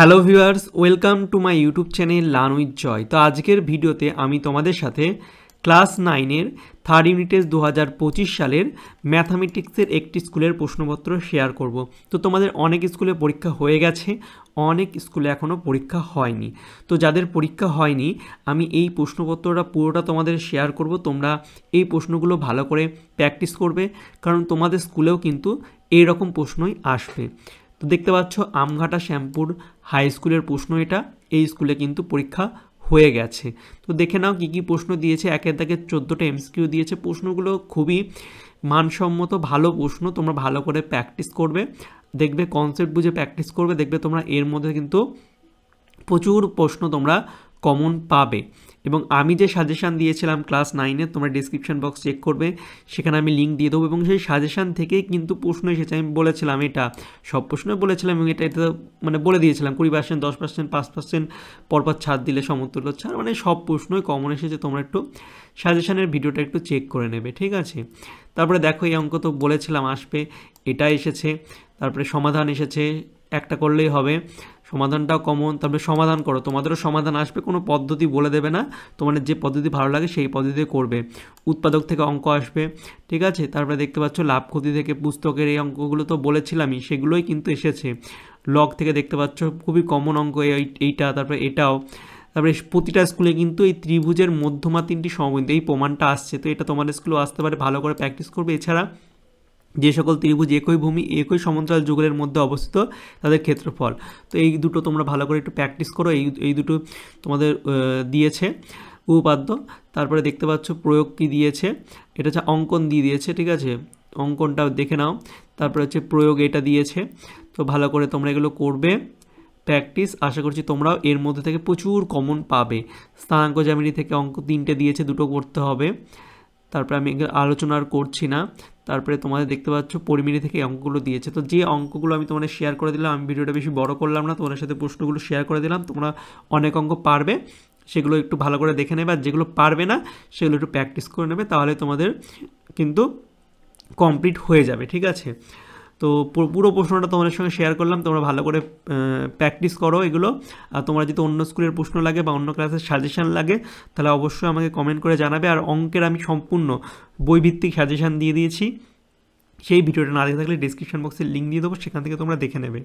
Hello viewers, welcome to my YouTube channel learn with Joy. তো আজকের ভিডিওতে আমি তোমাদের সাথে ক্লাস 9-এর থার্ড ইউনিটেজ 2025 সালের ম্যাথামেটিক্সের একটি স্কুলের প্রশ্নপত্র শেয়ার করব। তো তোমাদের অনেক স্কুলে পরীক্ষা হয়ে গেছে, অনেক স্কুলে এখনও পরীক্ষা হয়নি। তো যাদের পরীক্ষা হয়নি আমি এই প্রশ্নপত্রটা পুরোটা তোমাদের শেয়ার করব। তোমরা এই প্রশ্নগুলো ভালো করে প্র্যাকটিস করবে, কারণ তোমাদের স্কুলেও কিন্তু এইরকম প্রশ্নই আসবে। তো দেখতে পাচ্ছ আমঘাটা শ্যামপুর হাই স্কুলের প্রশ্ন এটা, এই স্কুলে কিন্তু পরীক্ষা হয়ে গেছে। তো দেখে নাও কী কী প্রশ্ন দিয়েছে। একের দাগে 14টা এমসিকিউ দিয়েছে। প্রশ্নগুলো খুবই মানসম্মত ভালো প্রশ্ন, তোমরা ভালো করে প্র্যাকটিস করবে, দেখবে কনসেপ্ট বুঝে প্র্যাকটিস করবে, দেখবে তোমরা এর মধ্যে কিন্তু প্রচুর প্রশ্ন তোমরা কমন পাবে। এবং আমি যে সাজেশান দিয়েছিলাম ক্লাস 9-এ, তোমরা ডিসক্রিপশান বক্স চেক করবে, সেখানে আমি লিঙ্ক দিয়ে দেবো। এবং সেই সাজেশান থেকেই কিন্তু প্রশ্ন এসেছে। আমি বলেছিলাম এটা সব প্রশ্নই বলেছিলাম, এবং এটা মানে বলে দিয়েছিলাম 20%, 10%, 5% পরপর ছাড় দিলে সমতুল্য ছাড়, মানে সব প্রশ্নই কমন এসেছে। তোমরা একটু সাজেশানের ভিডিওটা একটু চেক করে নেবে, ঠিক আছে। তারপরে দেখো এই অঙ্ক তো বলেছিলাম আসবে, এটা এসেছে। তারপরে সমাধান এসেছে, একটা করলেই হবে, সমাধানটাও কমন। তারপরে সমাধান করো, তোমাদেরও সমাধান আসবে, কোনো পদ্ধতি বলে দেবে না, তোমাদের যে পদ্ধতি ভালো লাগে সেই পদ্ধতিতে করবে। উৎপাদক থেকে অঙ্ক আসবে, ঠিক আছে। তারপরে দেখতে পাচ্ছ লাভ ক্ষতি থেকে পুস্তকের এই অঙ্কগুলো তো বলেছিলামই, সেগুলোই কিন্তু এসেছে। লগ থেকে দেখতে পাচ্ছ খুবই কমন অঙ্ক এইটা, তারপরে এটাও। তারপরে প্রতিটা স্কুলে কিন্তু এই ত্রিভুজের মধ্যমা তিনটি সমবিন্দু, এই প্রমাণটা আসছে। তো এটা তোমাদের স্কুলেও আসতে পারে, ভালো করে প্র্যাকটিস করবে। এছাড়া যে সকল ত্রিভুজ একই ভূমি একই সমান্তরাল যুগলের মধ্যে অবস্থিত তাদের ক্ষেত্রফল, তো এই দুটো তোমরা ভালো করে একটু প্র্যাকটিস করো। এই দুটো তোমাদের দিয়েছে উপপাদ্য। তারপরে দেখতে পাচ্ছ প্রয়োগ কি দিয়েছে, এটা হচ্ছে অঙ্কন দিয়ে দিয়েছে, ঠিক আছে, অঙ্কনটাও দেখে নাও। তারপরে হচ্ছে প্রয়োগ, এটা দিয়েছে। তো ভালো করে তোমরা এগুলো করবে প্র্যাকটিস, আশা করছি তোমরাও এর মধ্যে থেকে প্রচুর কমন পাবে। স্থানাঙ্ক জ্যামিতি থেকে অঙ্ক 3টে দিয়েছে, দুটো করতে হবে। তারপরে আমি আলোচনা আর করছি না। তারপরে তোমাদের দেখতে পাচ্ছ পরিমিতি থেকে অঙ্কগুলো দিয়েছে। তো যে অঙ্কগুলো আমি তোমাদের শেয়ার করে দিলাম, আমি ভিডিওটা বেশি বড় করলাম না, তোমাদের সাথে প্রশ্নগুলো শেয়ার করে দিলাম। তোমরা অনেক অঙ্ক পারবে, সেগুলো একটু ভালো করে দেখে নেবে, আর যেগুলো পারবে না সেগুলো একটু প্র্যাকটিস করে নেবে, তাহলে তোমাদের কিন্তু কমপ্লিট হয়ে যাবে, ঠিক আছে। তো পুরো প্রশ্নটা তোমাদের সঙ্গে শেয়ার করলাম, তোমরা ভালো করে প্র্যাকটিস করো এগুলো। আর তোমরা যদি অন্য স্কুলের প্রশ্ন লাগে বা অন্য ক্লাসের সাজেশান লাগে, তাহলে অবশ্যই আমাকে কমেন্ট করে জানাবে। আর অঙ্কের আমি সম্পূর্ণ বইভিত্তিক সাজেশান দিয়ে দিয়েছি, সেই ভিডিওটা না দেখে থাকলে ডিসক্রিপশন বক্সে লিঙ্ক দিয়ে দেবো, সেখান থেকে তোমরা দেখে নেবে।